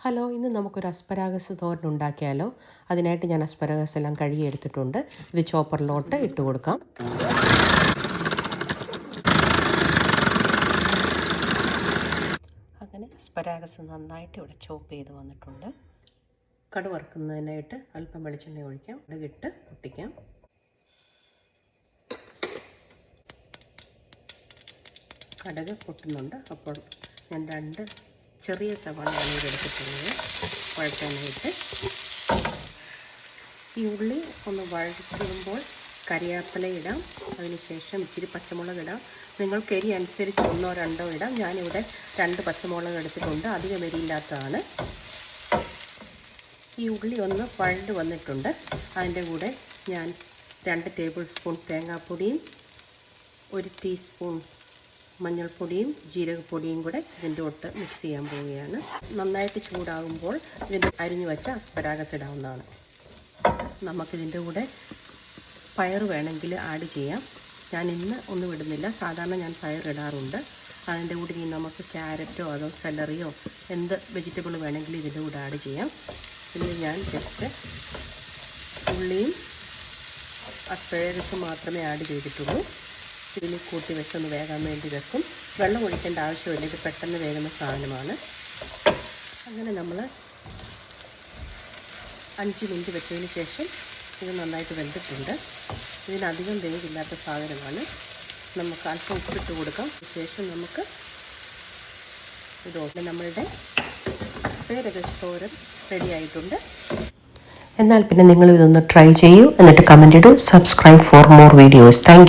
Hello, ഇന്ന് നമുക്കൊരു asparagus തോരൻ ഉണ്ടാക്കിയാലോ. അതിനായിട്ട് ഞാൻ അസ്പരാഗസ് എല്ലാം കഴുകിയെടുത്തിട്ടുണ്ട്. ഇത് ചോപ്പറിലോട്ട് ഇട്ട് കൊടുക്കാം. അങ്ങനെ അസ്പരാഗസ് നന്നായിട്ട് ഇവിടെ ചോപ്പ് ചെയ്ത് വന്നിട്ടുണ്ട്. കടുക് വറുക്കുന്നതിനായിട്ട് അല്പം വെളിച്ചെണ്ണ ഒഴിക്കാം. കടുകിട്ട് പൊട്ടിക്കാം. കടുക് പൊട്ടുന്നുണ്ട്. അപ്പോൾ ഞാൻ 2 ചെറിയ സവാളയാണ് എടുത്തിട്ടുള്ളത് വഴറ്റാനായിട്ട്. ഈ ഉള്ളി ഒന്ന് വഴറ്റുമ്പോൾ കറിവേപ്പില ഇടാം. അതിനുശേഷം ഇച്ചിരി പച്ചമുളക് ഇടാം. നിങ്ങൾക്ക് എരി അനുസരിച്ച് 1 or 2 ഇടാം. ഞാനിവിടെ 2 പച്ചമുളക് എടുത്തിട്ടുണ്ട്. അധികം എരിയില്ലാത്തതാണ്. ഈ ഉള്ളി ഒന്ന് വഴണ്ട് വന്നിട്ടുണ്ട്. അതിൻ്റെ കൂടെ ഞാൻ 2 ടേബിൾ സ്പൂൺ തേങ്ങാപ്പൊടിയും 1 ടീസ്പൂൺ മഞ്ഞൾപ്പൊടിയും ജീരകപ്പൊടിയും കൂടെ ഇതിൻ്റെ ഒട്ട് മിക്സ് ചെയ്യാൻ പോവുകയാണ്. നന്നായിട്ട് ചൂടാകുമ്പോൾ ഇതിൻ്റെ അരിഞ്ഞു വെച്ച അസ്പരാഗസ് ഇടാവുന്നതാണ്. നമുക്കിതിൻ്റെ കൂടെ പയർ വേണമെങ്കിൽ ആഡ് ചെയ്യാം. ഞാൻ ഇന്ന് ഒന്നും ഇടുന്നില്ല. സാധാരണ ഞാൻ പയർ ഇടാറുണ്ട്. അതിൻ്റെ കൂടെ ഇനി നമുക്ക് ക്യാരറ്റോ അതോ സെലറിയോ എന്ത് വെജിറ്റബിൾ വേണമെങ്കിലും ഇതിൻ്റെ കൂടെ ആഡ് ചെയ്യാം. ഇതിൽ ഞാൻ ജസ്റ്റ് ഉള്ളിയും അസ്പരാഗസും മാത്രമേ ആഡ് ചെയ്തിട്ടുള്ളൂ. ഇതിൽ കൂട്ടി വെച്ചൊന്ന് വേകാൻ വേണ്ടി വെക്കും. വെള്ളം ഒഴിക്കേണ്ട ആവശ്യമില്ല. ഇത് പെട്ടെന്ന് വേകുന്ന സാധനമാണ്. അങ്ങനെ നമ്മൾ 5 മിനിറ്റ് വെച്ചതിന് ശേഷം ഇത് നന്നായിട്ട് വെന്തിട്ടുണ്ട്. ഇതിനധികം വേവില്ലാത്ത സാധനമാണ്. നമുക്ക് അല്പം ഉപ്പിട്ട് കൊടുക്കാം. ശേഷം നമുക്ക് ഇതോടെ നമ്മളുടെ അസ്പരാഗസ് തോരൻ റെഡി ആയിട്ടുണ്ട്. എന്നാൽ പിന്നെ നിങ്ങൾ ഇതൊന്ന് ട്രൈ ചെയ്യൂ. എന്നിട്ട് കമൻ്റ് ഇടൂ. Subscribe for more videos. Thank U.